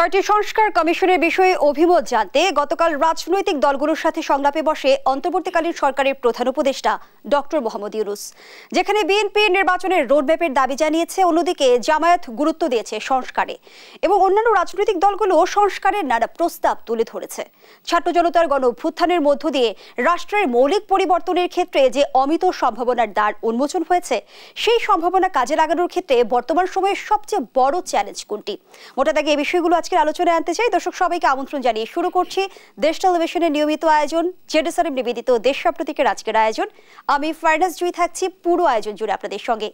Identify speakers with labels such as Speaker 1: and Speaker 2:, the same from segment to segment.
Speaker 1: ছয়টি সংস্কার কমিশনের বিষয়ে অভিমত জানতে গতকাল রাজনৈতিক দলগুলোর সাথে সংলাপে বসে অন্তর্বর্তীকালীন সরকারের প্রধান উপদেষ্টা ডক্টর মোহাম্মদ ইউনূস। যেখানে বিএনপি নির্বাচনের রোডম্যাপের দাবি জানিয়েছে, অন্যদিকে জামায়াত গুরুত্ব দিয়েছে সংস্কারে এবং অন্যান্য রাজনৈতিক দলগুলো সংস্কারের নানা প্রস্তাব তুলে ধরেছে। ছাত্র জনতার গণ অভ্যুত্থানের মধ্য দিয়ে রাষ্ট্রের মৌলিক পরিবর্তনের ক্ষেত্রে যে অমিত সম্ভাবনার দ্বার উন্মোচন হয়েছে, সেই সম্ভাবনা কাজে লাগানোর ক্ষেত্রে বর্তমান সময়ের সবচেয়ে বড় চ্যালেঞ্জ কোনটি? মোটা দাগে এই বিষয়গুলো আজকের আলোচনায় আনতে চাই। দর্শক সবাইকে আমন্ত্রণ জানিয়ে শুরু করছি দেশ টেলিভিশনের নিয়মিত আয়োজন জেডএসআরএম নিবেদিত দেশ সাম্প্রতিকের আজকের আয়োজন। আমি ফারনাজ জুই থাকছি পুরো আয়োজন জুড়ে আপনাদের সঙ্গে।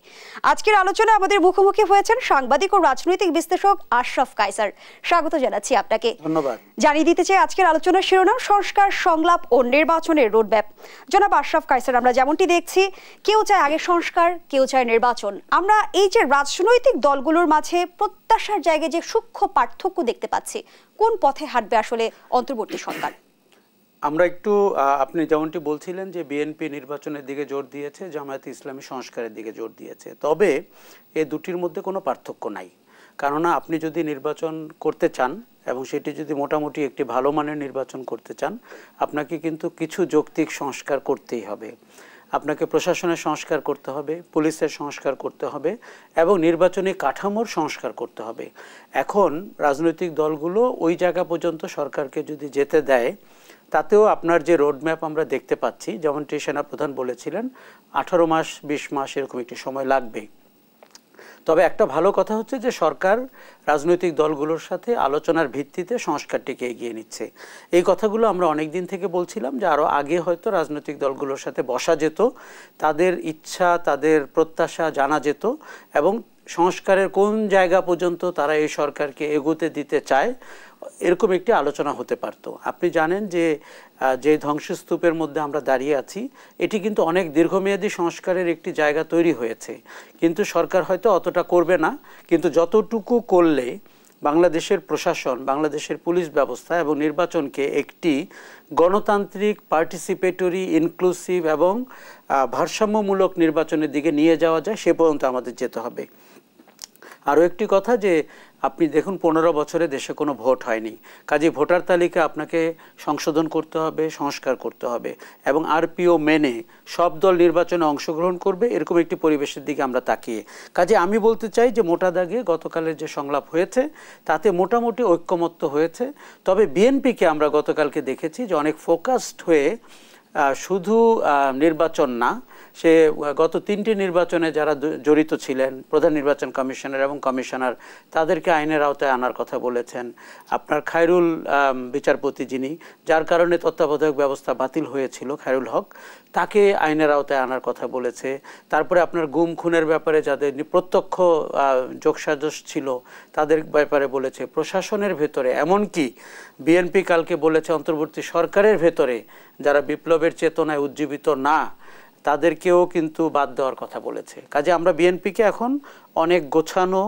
Speaker 1: আজকের আলোচনায় আমাদের মুখোমুখি হয়েছেন সাংবাদিক ও রাজনৈতিক বিশ্লেষক আশরাফ কায়সার। স্বাগত জানাচ্ছি আপনাকে।
Speaker 2: ধন্যবাদ।
Speaker 1: জানিয়ে দিতে চাই আজকের আলোচনার শিরোনাম সংস্কার, সংলাপ ও নির্বাচনের রোডম্যাপ। জনাব আশরাফ কায়সার, আমরা যেমনটি দেখছি, কেউ চায় আগে সংস্কার, কেউ চায় নির্বাচন। আমরা এই যে রাজনৈতিক দলগুলোর মাঝে প্রত্যাশার জায়গায় যে সূক্ষ্ম পার্থক্য দেখতে পাচ্ছি, কোন পথে হাঁটবে আসলে অন্তর্বর্তী সরকার?
Speaker 2: আমরা একটু আপনি যেমনটি বলছিলেন যে বিএনপি নির্বাচনের দিকে জোর দিয়েছে, জামায়াতে ইসলামী সংস্কারের দিকে জোর দিয়েছে, তবে এই দুটির মধ্যে কোনো পার্থক্য নাই। কেননা আপনি যদি নির্বাচন করতে চান এবং সেটি যদি মোটামুটি একটি ভালো মানের নির্বাচন করতে চান, আপনাকে কিন্তু কিছু যৌক্তিক সংস্কার করতেই হবে। আপনাকে প্রশাসনের সংস্কার করতে হবে, পুলিশের সংস্কার করতে হবে এবং নির্বাচনী কাঠামোর সংস্কার করতে হবে। এখন রাজনৈতিক দলগুলো ওই জায়গা পর্যন্ত সরকারকে যদি যেতে দেয়, তাতেও আপনার যে রোডম্যাপ আমরা দেখতে পাচ্ছি, যেমনটি সেনাপ্রধান বলেছিলেন 18 মাস 20 মাস এরকম একটি সময় লাগবে। তবে একটা ভালো কথা হচ্ছে যে সরকার রাজনৈতিক দলগুলোর সাথে আলোচনার ভিত্তিতে সংস্কারটিকে এগিয়ে নিচ্ছে। এই কথাগুলো আমরা অনেক দিন থেকে বলছিলাম যে আরও আগে হয়তো রাজনৈতিক দলগুলোর সাথে বসা যেত, তাদের ইচ্ছা তাদের প্রত্যাশা জানা যেত এবং সংস্কারের কোন জায়গা পর্যন্ত তারা এই সরকারকে এগোতে দিতে চায় এরকম একটি আলোচনা হতে পারত। আপনি জানেন যে ধ্বংসস্তূপের মধ্যে আমরা দাঁড়িয়ে আছি, এটি কিন্তু অনেক দীর্ঘমেয়াদী সংস্কারের একটি জায়গা তৈরি হয়েছে, কিন্তু সরকার হয়তো অতটা করবে না। কিন্তু যতটুকু করলে বাংলাদেশের প্রশাসন, বাংলাদেশের পুলিশ ব্যবস্থা এবং নির্বাচনকে একটি গণতান্ত্রিক, পার্টিসিপেটরি, ইনক্লুসিভ এবং ভারসাম্যমূলক নির্বাচনের দিকে নিয়ে যাওয়া যায়, সে পর্যন্ত আমাদের যেতে হবে। আরও একটি কথা যে আপনি দেখুন 15 বছরে দেশে কোনো ভোট হয়নি, কাজে ভোটার তালিকা আপনাকে সংশোধন করতে হবে, সংস্কার করতে হবে এবং আরপিও মেনে সব দল নির্বাচনে অংশগ্রহণ করবে, এরকম একটি পরিবেশের দিকে আমরা তাকিয়ে। কাজে আমি বলতে চাই যে মোটা দাগে গতকালের যে সংলাপ হয়েছে তাতে মোটামুটি ঐক্যমত্য হয়েছে। তবে বিএনপিকে আমরা গতকালকে দেখেছি যে অনেক ফোকাসড হয়ে শুধু নির্বাচন না, সে গত 3টি নির্বাচনে যারা জড়িত ছিলেন, প্রধান নির্বাচন কমিশনার এবং কমিশনার, তাদেরকে আইনের আওতায় আনার কথা বলেছেন। আপনার খায়রুল বিচারপতি, যিনি যার কারণে তত্ত্বাবধায়ক ব্যবস্থা বাতিল হয়েছিল, খায়রুল হক, তাকে আইনের আওতায় আনার কথা বলেছে। তারপরে আপনার গুম খুনের ব্যাপারে যাদের প্রত্যক্ষ যোগসাজশ ছিল তাদের ব্যাপারে বলেছে। প্রশাসনের ভেতরে এমনকি বিএনপি কালকে বলেছে অন্তর্বর্তী সরকারের ভেতরে যারা বিপ্লবের চেতনায় উজ্জীবিত না, তাদেরকেও কিন্তু বাদ দেওয়ার কথা বলেছে। কাজে আমরা বিএনপিকে এখন অনেক গোছানো,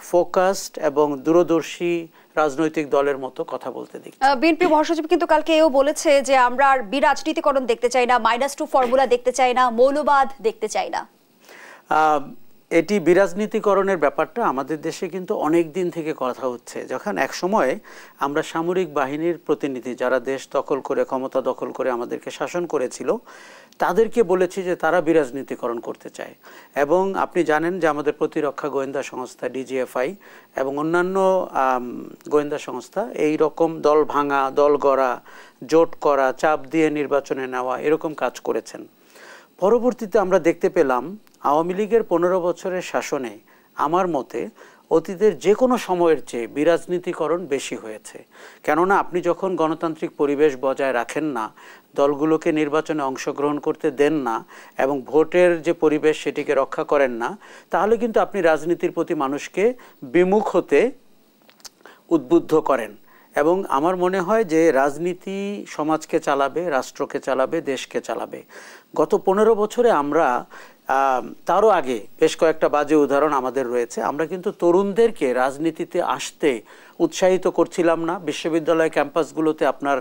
Speaker 2: ফোকাসড এবং দূরদর্শী রাজনৈতিক দলের মতো কথা বলতে দেখি।
Speaker 1: বিএনপি মহাসচিব কিন্তু কালকে এও বলেছে যে আমরা আর বিরাজনীতিকরণ দেখতে চাই না, -2 ফর্মুলা দেখতে চাই না, মৌলবাদ দেখতে চাই না।
Speaker 2: এটি বিরাজনীতিকরণের ব্যাপারটা আমাদের দেশে কিন্তু অনেক দিন থেকে কথা হচ্ছে। যখন এক সময় আমরা সামরিক বাহিনীর প্রতিনিধি, যারা দেশ দখল করে, ক্ষমতা দখল করে আমাদেরকে শাসন করেছিল, তাদেরকে বলেছি যে তারা বিরাজনীতিকরণ করতে চায়। এবং আপনি জানেন যে আমাদের প্রতিরক্ষা গোয়েন্দা সংস্থা ডিজিএফআই এবং অন্যান্য গোয়েন্দা সংস্থা এই রকম দল ভাঙা, দল গড়া, জোট করা, চাপ দিয়ে নির্বাচনে নেওয়া, এরকম কাজ করেছেন। পরবর্তীতে আমরা দেখতে পেলাম আওয়ামী লীগের 15 বছরের শাসনে আমার মতে অতীতের যে কোনো সময়ের চেয়ে বিরাজনীতিকরণ বেশি হয়েছে। কেননা আপনি যখন গণতান্ত্রিক পরিবেশ বজায় রাখেন না, দলগুলোকে নির্বাচনে অংশগ্রহণ করতে দেন না এবং ভোটের যে পরিবেশ সেটিকে রক্ষা করেন না, তাহলে কিন্তু আপনি রাজনীতির প্রতি মানুষকে বিমুখ হতে উদ্বুদ্ধ করেন। এবং আমার মনে হয় যে রাজনীতি সমাজকে চালাবে, রাষ্ট্রকে চালাবে, দেশকে চালাবে। গত 15 বছরে আমরা, তারও আগে বেশ কয়েকটা বাজে উদাহরণ আমাদের রয়েছে, আমরা কিন্তু তরুণদেরকে রাজনীতিতে আসতে উৎসাহিত করছিলাম না। বিশ্ববিদ্যালয় ক্যাম্পাসগুলোতে আপনার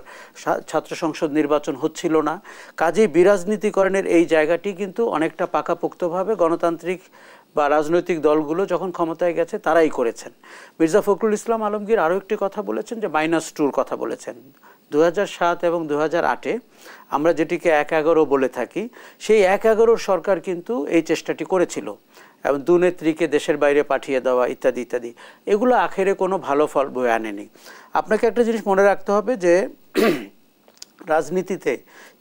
Speaker 2: ছাত্র সংসদ নির্বাচন হচ্ছিল না। কাজেই বিরাজনীতিকরণের এই জায়গাটি কিন্তু অনেকটা পাকাপোক্তভাবে গণতান্ত্রিক বা রাজনৈতিক দলগুলো যখন ক্ষমতায় গেছে তারাই করেছেন। মির্জা ফখরুল ইসলাম আলমগীর আরও একটি কথা বলেছেন যে -2 কথা বলেছেন। 2007 এবং 2008-এ আমরা যেটিকে 1-11 বলে থাকি, সেই 1-11 সরকার কিন্তু এই চেষ্টাটি করেছিল এবং দুনেত্রীকে দেশের বাইরে পাঠিয়ে দেওয়া ইত্যাদি ইত্যাদি। এগুলো আখেরে কোনো ভালো ফল বয়ে আনেনি। আপনাকে একটা জিনিস মনে রাখতে হবে যে রাজনীতিতে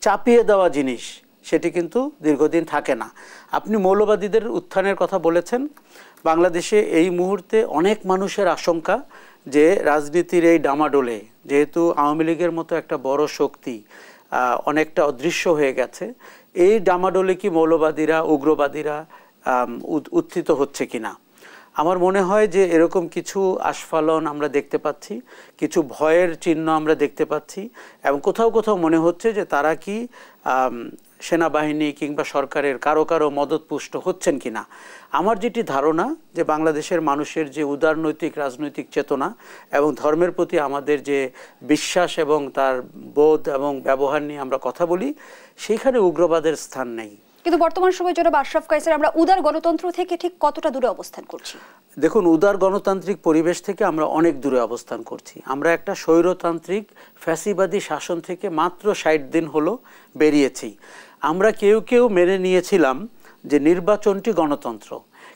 Speaker 2: চাপিয়ে দেওয়া জিনিস সেটি কিন্তু দীর্ঘদিন থাকে না। আপনি মৌলবাদীদের উত্থানের কথা বলেছেন। বাংলাদেশে এই মুহূর্তে অনেক মানুষের আশঙ্কা যে রাজনীতির এই ডামাডোলে, যেহেতু আওয়ামী লীগের মতো একটা বড় শক্তি অনেকটা অদৃশ্য হয়ে গেছে, এই ডামাডোলে কি মৌলবাদীরা, উগ্রবাদীরা উত্থিত হচ্ছে কিনা। আমার মনে হয় যে এরকম কিছু আস্ফালন আমরা দেখতে পাচ্ছি, কিছু ভয়ের চিহ্ন আমরা দেখতে পাচ্ছি এবং কোথাও কোথাও মনে হচ্ছে যে তারা কি সেনাবাহিনী কিংবা সরকারের কারো মদতপুষ্ট হচ্ছেন কিনা। আমার যেটি ধারণা যে বাংলাদেশের মানুষের যে উদারনৈতিক রাজনৈতিক চেতনা এবং ধর্মের প্রতি আমাদের যে বিশ্বাস এবং তার বোধ এবং ব্যবহার নিয়ে আমরা কথা বলি, সেইখানে উগ্রবাদের স্থান নেই।
Speaker 1: কিন্তু বর্তমান সময়ে জনাব আশরাফ কায়সার, আমরা উদার গণতন্ত্র থেকে ঠিক কতটা দূরে অবস্থান করছি?
Speaker 2: দেখুন, উদার গণতান্ত্রিক পরিবেশ থেকে আমরা অনেক দূরে অবস্থান করছি। আমরা একটা স্বৈরতান্ত্রিক ফ্যাসিবাদী শাসন থেকে মাত্র 60 দিন হলো বেরিয়েছি। আমরা কেউ মেনে নিয়েছিলাম যে নির্বাচনটি গণতন্ত্র,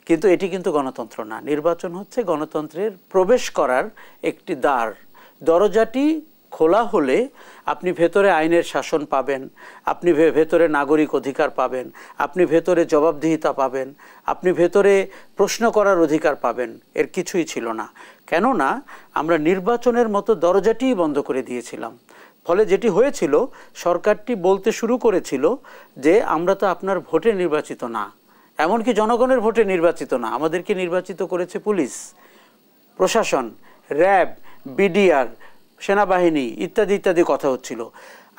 Speaker 2: কিন্তু এটি কিন্তু গণতন্ত্র না। নির্বাচন হচ্ছে গণতন্ত্রের প্রবেশ করার একটি দ্বার। দরজাটি খোলা হলে আপনি ভেতরে আইনের শাসন পাবেন, আপনি ভেতরে নাগরিক অধিকার পাবেন, আপনি ভেতরে জবাবদিহিতা পাবেন, আপনি ভেতরে প্রশ্ন করার অধিকার পাবেন। এর কিছুই ছিল না, কেননা আমরা নির্বাচনের মতো দরজাটিই বন্ধ করে দিয়েছিলাম। ফলে যেটি হয়েছিল, সরকারটি বলতে শুরু করেছিল যে আমরা তো আপনার ভোটে নির্বাচিত না, এমনকি জনগণের ভোটে নির্বাচিত না, আমাদেরকে নির্বাচিত করেছে পুলিশ, প্রশাসন, র্যাব, বিডিআর, সেনাবাহিনী ইত্যাদি ইত্যাদি কথা হচ্ছিল।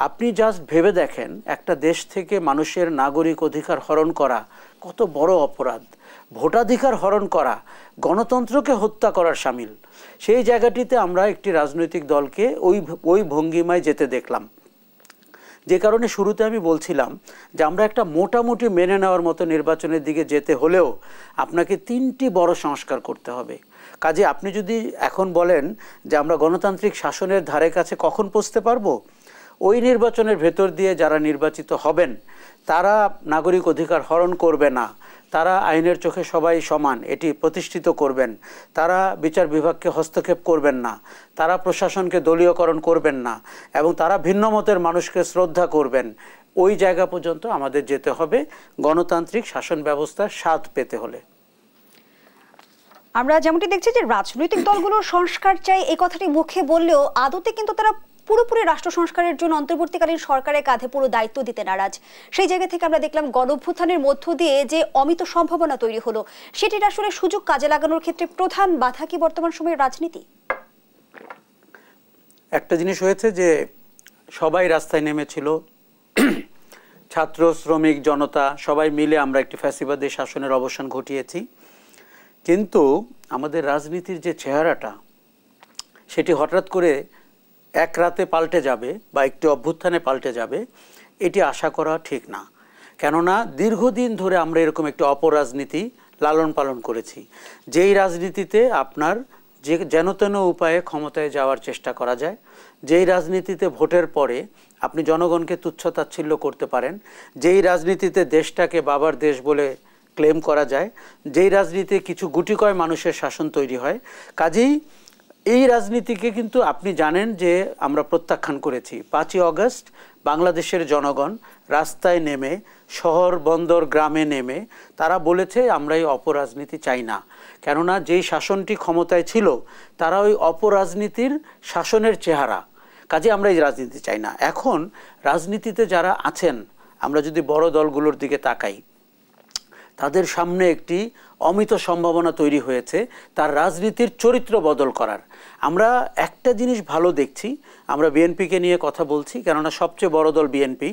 Speaker 2: আপনি জাস্ট ভেবে দেখেন, একটা দেশ থেকে মানুষের নাগরিক অধিকার হরণ করা কত বড় অপরাধ। ভোটাধিকার হরণ করা গণতন্ত্রকে হত্যা করার শামিল। সেই জায়গাটিতে আমরা একটি রাজনৈতিক দলকে ওই ভঙ্গিমায় যেতে দেখলাম। যে কারণে শুরুতে আমি বলছিলাম যে আমরা একটা মোটামুটি মেনে নেওয়ার মতো নির্বাচনের দিকে যেতে হলেও আপনাকে 3টি বড় সংস্কার করতে হবে। কাজে আপনি যদি এখন বলেন যে আমরা গণতান্ত্রিক শাসনের ধারে কাছে কখন পৌঁছতে পারবো, ওই নির্বাচনের ভেতর দিয়ে যারা নির্বাচিত হবেন তারা নাগরিক অধিকার হরণ করবে না, তারা আইনের চোখে সবাই সমান এটি প্রতিষ্ঠিত করবেন, তারা বিচার বিভাগকে হস্তক্ষেপ করবেন না, তারা প্রশাসনকে দলীয়করণ করবেন না এবং তারা ভিন্ন মতের মানুষকে শ্রদ্ধা করবেন। ওই জায়গা পর্যন্ত আমাদের যেতে হবে গণতান্ত্রিক শাসন ব্যবস্থার স্বাদ পেতে হলে।
Speaker 1: আমরা যেমনটি দেখছি যে রাজনৈতিক দলগুলোর সংস্কার চাই এই কথাটি মুখে বললেও আদতে কিন্তু তারা পুরোপুরি রাষ্ট্র সংস্কারের জন্য অন্তর্বর্তীকালীন সরকারের কাঁধে পুরো দায়িত্ব দিতে নারাজ। সেই জায়গা থেকে আমরা দেখলাম গণঅভ্যুত্থানের মধ্য দিয়ে যে অমিত সম্ভাবনা তৈরি হলো, সেটির আসলে সুযোগ কাজে লাগানোর ক্ষেত্রে প্রধান বাধা কি বর্তমান সময়ের রাজনীতি?
Speaker 2: একটা জিনিস হয়েছে যে সবাই রাস্তায় নেমেছিল, ছাত্র, শ্রমিক, জনতা সবাই মিলে আমরা একটি ফ্যাসিবাদী শাসনের অবসান ঘটিয়েছি। কিন্তু আমাদের রাজনীতির যে চেহারাটা, সেটি হঠাৎ করে এক রাতে পাল্টে যাবে বা একটি অভ্যুত্থানে পাল্টে যাবে, এটি আশা করা ঠিক না। কেননা দীর্ঘদিন ধরে আমরা এরকম একটি অপরাজনীতি লালন পালন করেছি, যেই রাজনীতিতে আপনার যেন তেন উপায়ে ক্ষমতায় যাওয়ার চেষ্টা করা যায়, যেই রাজনীতিতে ভোটের পরে আপনি জনগণকে তুচ্ছ-তাচ্ছিল্য করতে পারেন, যেই রাজনীতিতে দেশটাকে বাবার দেশ বলে ক্লেম করা যায়, যেই রাজনীতিতে কিছু গুটিকয় মানুষের শাসন তৈরি হয়। কাজেই এই রাজনীতিকে কিন্তু আপনি জানেন যে আমরা প্রত্যাখ্যান করেছি। 5ই অগস্ট বাংলাদেশের জনগণ রাস্তায় নেমে, শহর বন্দর গ্রামে নেমে তারা বলেছে আমরা এই অপরাজনীতি চাই না। কেননা যেই শাসনটি ক্ষমতায় ছিল তারা ওই অপরাজনীতির শাসনের চেহারা, কাজে আমরা এই রাজনীতি চাই না। এখন রাজনীতিতে যারা আছেন, আমরা যদি বড় দলগুলোর দিকে তাকাই, তাদের সামনে একটি অমিত সম্ভাবনা তৈরি হয়েছে তার রাজনীতির চরিত্র বদল করার। আমরা একটা জিনিস ভালো দেখছি, আমরা বিএনপিকে নিয়ে কথা বলছি, কেননা সবচেয়ে বড় দল বিএনপি,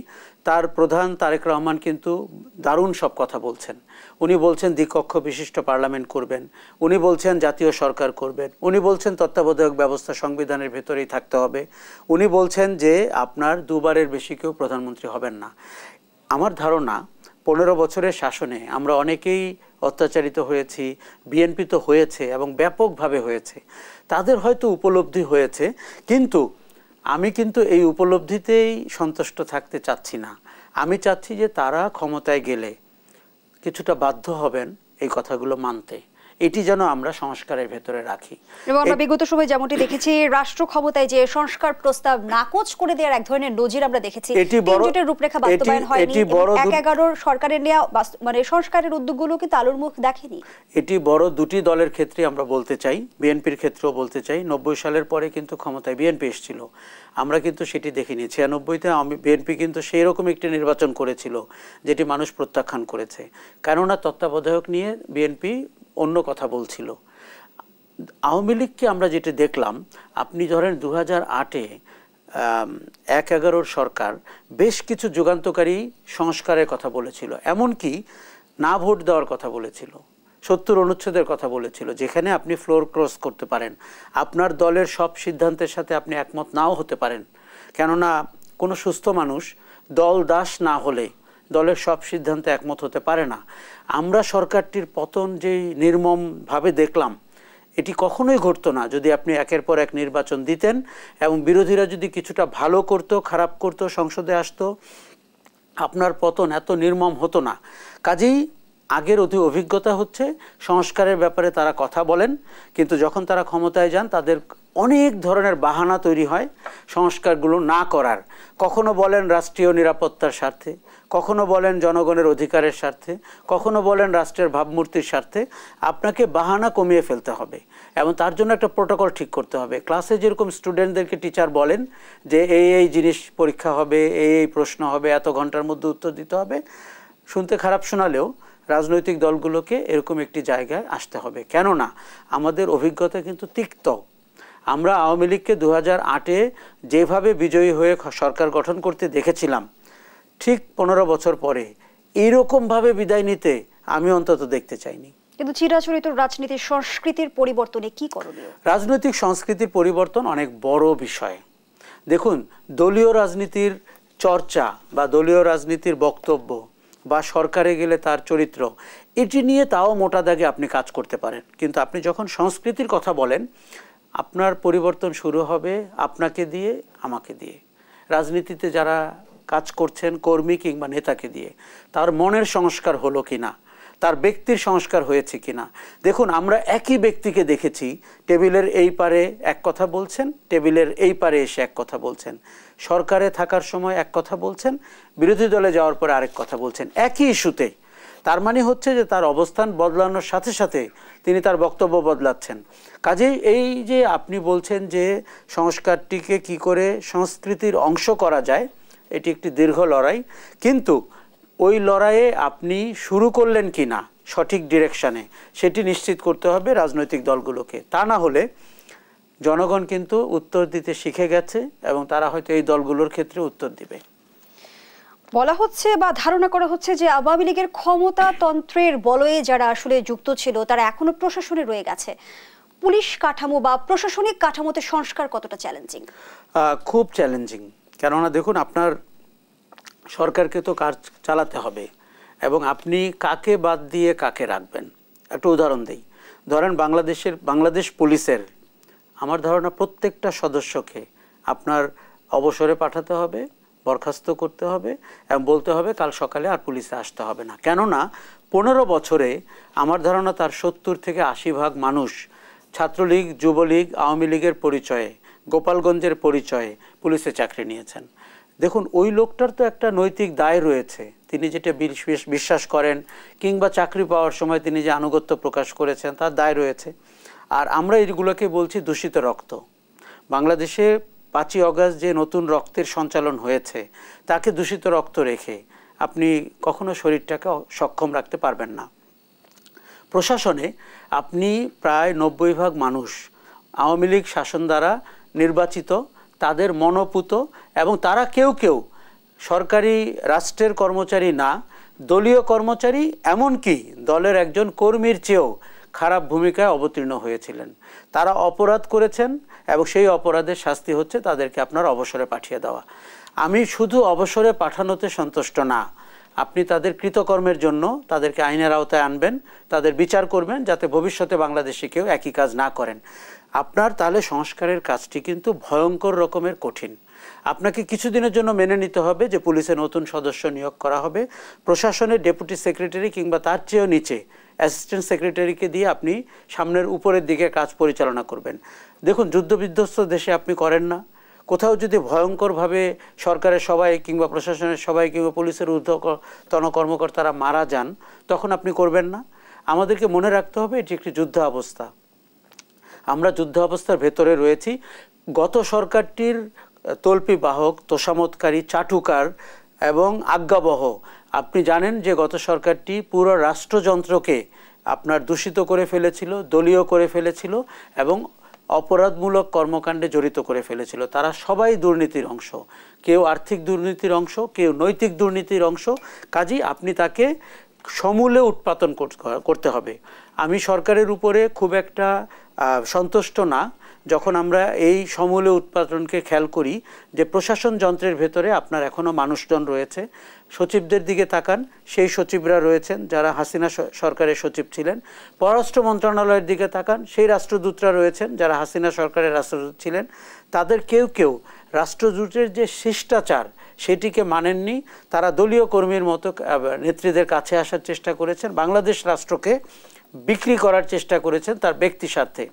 Speaker 2: তার প্রধান তারেক রহমান কিন্তু দারুণ সব কথা বলছেন। উনি বলছেন দ্বিকক্ষ বিশিষ্ট পার্লামেন্ট করবেন, উনি বলছেন জাতীয় সরকার করবেন, উনি বলছেন তত্ত্বাবধায়ক ব্যবস্থা সংবিধানের ভেতরেই থাকতে হবে, উনি বলছেন যে আপনার 2বারের বেশি কেউ প্রধানমন্ত্রী হবেন না। আমার ধারণা 15 বছরের শাসনে আমরা অনেকেই অত্যাচারিত হয়েছি, বিএনপি তো হয়েছে এবং ব্যাপকভাবে হয়েছে, তাদের হয়তো উপলব্ধি হয়েছে, কিন্তু আমি কিন্তু এই উপলব্ধিতেই সন্তুষ্ট থাকতে চাচ্ছি না। আমি চাচ্ছি যে তারা ক্ষমতায় গেলে কিছুটা বাধ্য হবেন এই কথাগুলো মানতে। এটি যেন আমরা সংস্কারের ভেতরে রাখি।
Speaker 1: এবং আমরা বিগত সময় যেমনটি দেখেছি, রাষ্ট্র ক্ষমতায় যে সংস্কার প্রস্তাব নাকচ করে দেওয়ার এক ধরনের নজির আমরা দেখেছি। তিনজোটের রূপরেখা বাস্তবায়ন হয়নি, ১-১১ সরকারের নেওয়া মানে সংস্কারের উদ্যোগগুলো কিন্তু আলোর মুখ দেখেনি।
Speaker 2: এটি বড় দুটি দলের ক্ষেত্রে আমরা বলতে চাই, বিএনপির ক্ষেত্রেও বলতে চাই। ৯০ সালের পরে কিন্তু ক্ষমতায় বিএনপি এসেছিল, আমরা কিন্তু সেটি দেখিনি। ৯৬-তে বিএনপি কিন্তু সেই রকম একটি নির্বাচন করেছিল যেটি মানুষ প্রত্যাখ্যান করেছে, কেননা তত্ত্বাবধায়ক নিয়ে বিএনপি অন্য কথা বলছিল। আওয়ামী লীগকে আমরা যেটা দেখলাম, আপনি ধরেন ২০০৮-এ ১-১১ সরকার বেশ কিছু যুগান্তকারী সংস্কারের কথা বলেছিল, এমনকি না ভোট দেওয়ার কথা বলেছিল, ৭০ অনুচ্ছেদের কথা বলেছিল, যেখানে আপনি ফ্লোর ক্রস করতে পারেন, আপনার দলের সব সিদ্ধান্তের সাথে আপনি একমত নাও হতে পারেন, কেননা কোনো সুস্থ মানুষ দল দাস না হলে দলের সব সিদ্ধান্তে একমত হতে পারে না। আমরা সরকারটির পতন যেই নির্মমভাবে দেখলাম, এটি কখনোই ঘটতো না যদি আপনি একের পর এক নির্বাচন দিতেন এবং বিরোধীরা যদি কিছুটা ভালো করতো, খারাপ করতো, সংসদে আসতো, আপনার পতন এত নির্মম হতো না। কাজেই আগের অভিজ্ঞতা হচ্ছে সংস্কারের ব্যাপারে তারা কথা বলেন, কিন্তু যখন তারা ক্ষমতায় যান তাদের অনেক ধরনের বাহানা তৈরি হয় সংস্কারগুলো না করার। কখনো বলেন রাষ্ট্রীয় নিরাপত্তার স্বার্থে, কখনো বলেন জনগণের অধিকারের স্বার্থে, কখনো বলেন রাষ্ট্রের ভাবমূর্তির স্বার্থে। আপনাকে বাহানা কমিয়ে ফেলতে হবে এবং তার জন্য একটা প্রোটোকল ঠিক করতে হবে। ক্লাসে যেরকম স্টুডেন্টদেরকে টিচার বলেন যে এই জিনিস পরীক্ষা হবে, এই প্রশ্ন হবে, এত ঘন্টার মধ্যে উত্তর দিতে হবে, শুনতে খারাপ শোনালেও রাজনৈতিক দলগুলোকে এরকম একটি জায়গায় আসতে হবে, কেননা আমাদের অভিজ্ঞতা কিন্তু তিক্ত। আমরা আওয়ামী লীগকে ২০০৮-এ যেভাবে বিজয়ী হয়ে সরকার গঠন করতে দেখেছিলাম, ঠিক ১৫ বছর পরে এইরকমভাবে বিদায় নিতে আমি অন্তত দেখতে চাইনি।
Speaker 1: কিন্তু চিরাচরিত রাজনীতির সংস্কৃতির পরিবর্তনে কি করণীয়?
Speaker 2: রাজনৈতিক সংস্কৃতির পরিবর্তন অনেক বড় বিষয়। দেখুন, দলীয় রাজনীতির চর্চা বা দলীয় রাজনীতির বক্তব্য বা সরকারে গেলে তার চরিত্র, এটি নিয়ে তাও মোটা দাগে আপনি কাজ করতে পারেন, কিন্তু আপনি যখন সংস্কৃতির কথা বলেন, আপনার পরিবর্তন শুরু হবে আপনাকে দিয়ে, আমাকে দিয়ে। রাজনীতিতে যারা কাজ করছেন, কর্মী কিংবা নেতাকে দিয়ে, তার মনের সংস্কার হলো কিনা, তার ব্যক্তির সংস্কার হয়েছে কিনা। দেখুন, আমরা একই ব্যক্তিকে দেখেছি টেবিলের এই পারে এক কথা বলছেন, টেবিলের এই পারে এসে এক কথা বলছেন, সরকারে থাকার সময় এক কথা বলছেন, বিরোধী দলে যাওয়ার পরে আরেক কথা বলছেন, একই ইস্যুতে। তার মানে হচ্ছে যে তার অবস্থান বদলানোর সাথে সাথে তিনি তার বক্তব্য বদলাচ্ছেন। কাজেই এই যে আপনি বলছেন যে সংস্কারটিকে কি করে সংস্কৃতির অংশ করা যায়, এটি একটি দীর্ঘ লড়াই, কিন্তু ওই লড়াইয়ে আপনি শুরু করলেন কি না সঠিক ডিরেকশানে, সেটি নিশ্চিত করতে হবে রাজনৈতিক দলগুলোকে। তা না হলে জনগণ কিন্তু উত্তর দিতে শিখে গেছে এবং তারা হয়তো এই দলগুলোর ক্ষেত্রে উত্তর দিবে।
Speaker 1: বলা হচ্ছে বা ধারণা করা হচ্ছে যে আওয়ামী লীগের ক্ষমতাতন্ত্রের বলয়ে যারা আসলে যুক্ত ছিল তারা এখনো প্রশাসনে রয়ে গেছে। পুলিশ কাঠামো বা প্রশাসনিক কাঠামোতে সংস্কার কতটা চ্যালেঞ্জিং?
Speaker 2: খুব চ্যালেঞ্জিং, কেননা দেখুন, আপনার সরকারকে তো কাজ চালাতে হবে এবং আপনি কাকে বাদ দিয়ে কাকে রাখবেন। একটা উদাহরণ দেই, ধরেন বাংলাদেশ পুলিশের আমার ধারণা প্রত্যেকটা সদস্যকে আপনার অবসরে পাঠাতে হবে, বরখাস্ত করতে হবে এবং বলতে হবে কাল সকালে আর পুলিশে আসতে হবে না। কেননা 15 বছরে আমার ধারণা তার 70 থেকে 80% মানুষ ছাত্রলীগ, যুবলীগ, আওয়ামী লীগের পরিচয়ে, গোপালগঞ্জের পরিচয়ে পুলিশে চাকরি নিয়েছেন। দেখুন, ওই লোকটার তো একটা নৈতিক দায় রয়েছে, তিনি যেটা বিশ্বাস করেন কিংবা চাকরি পাওয়ার সময় তিনি যে আনুগত্য প্রকাশ করেছেন তার দায় রয়েছে। আর আমরা এইগুলোকে বলছি দূষিত রক্ত। বাংলাদেশে 5ই অগাস্ট যে নতুন রক্তের সঞ্চালন হয়েছে, তাকে দূষিত রক্ত রেখে আপনি কখনো শরীরটাকে সক্ষম রাখতে পারবেন না। প্রশাসনে আপনি প্রায় 90% মানুষ আওয়ামী লীগ শাসন দ্বারা নির্বাচিত, তাদের মনোপুত, এবং তারা কেউ কেউ সরকারি রাষ্ট্রের কর্মচারী না, দলীয় কর্মচারী, এমনকি দলের একজন কর্মীর চেয়েও খারাপ ভূমিকায় অবতীর্ণ হয়েছিলেন। তারা অপরাধ করেছেন এবং সেই অপরাধের শাস্তি হচ্ছে তাদেরকে আপনার অবসরে পাঠিয়ে দেওয়া। আমি শুধু অবসরে পাঠানোতে সন্তুষ্ট না, আপনি তাদের কৃতকর্মের জন্য তাদেরকে আইনের আওতায় আনবেন, তাদের বিচার করবেন, যাতে ভবিষ্যতে বাংলাদেশে কেউ একই কাজ না করেন। আপনার তাহলে সংস্কারের কাজটি কিন্তু ভয়ঙ্কর রকমের কঠিন। আপনাকে কিছুদিনের জন্য মেনে নিতে হবে যে পুলিশে নতুন সদস্য নিয়োগ করা হবে, প্রশাসনের ডেপুটি সেক্রেটারি কিংবা তার চেয়েও নিচে অ্যাসিস্ট্যান্ট সেক্রেটারিকে দিয়ে আপনি সামনের উপরের দিকে কাজ পরিচালনা করবেন। দেখুন, যুদ্ধবিধ্বস্ত দেশে আপনি করেন না। কোথাও যদি ভয়ঙ্করভাবে সরকারের সবাই কিংবা প্রশাসনের সবাই কিংবা পুলিশের ঊর্ধ্বতন কর্মকর্তারা মারা যান, তখন আপনি করবেন না। আমাদেরকে মনে রাখতে হবে এটি একটি যুদ্ধ অবস্থা। আমরা যুদ্ধ অবস্থার ভেতরে রয়েছি। গত সরকারটির তল্পি বাহক, তোষামতকারী, চাটুকার এবং আজ্ঞাবহ, আপনি জানেন যে গত সরকারটি পুরো রাষ্ট্রযন্ত্রকে আপনার দূষিত করে ফেলেছিল, দলীয় করে ফেলেছিল এবং অপরাধমূলক কর্মকাণ্ডে জড়িত করে ফেলেছিল। তারা সবাই দুর্নীতির অংশ, কেউ আর্থিক দুর্নীতির অংশ, কেউ নৈতিক দুর্নীতির অংশ। কাজেই আপনি তাকে সমূলে উৎপাদন করতে হবে। আমি সরকারের উপরে খুব একটা সন্তুষ্ট না যখন আমরা এই সমূলে উৎপাদনকে খেয়াল করি যে প্রশাসন যন্ত্রের ভেতরে আপনার এখনও মানুষজন রয়েছে। সচিবদের দিকে তাকান, সেই সচিবরা রয়েছেন যারা হাসিনা সরকারের সচিব ছিলেন। পররাষ্ট্র মন্ত্রণালয়ের দিকে তাকান, সেই রাষ্ট্রদূতরা রয়েছেন যারা হাসিনা সরকারের রাষ্ট্রদূত ছিলেন। তাদের কেউ কেউ রাষ্ট্রদূতের যে শিষ্টাচার সেটিকে মানেননি। তারা দলীয় কর্মীর মতো নেত্রীদের কাছে আসার চেষ্টা করেছেন, বাংলাদেশ রাষ্ট্রকে বিক্রি করার চেষ্টা করেছেন তার ব্যক্তি স্বার্থে।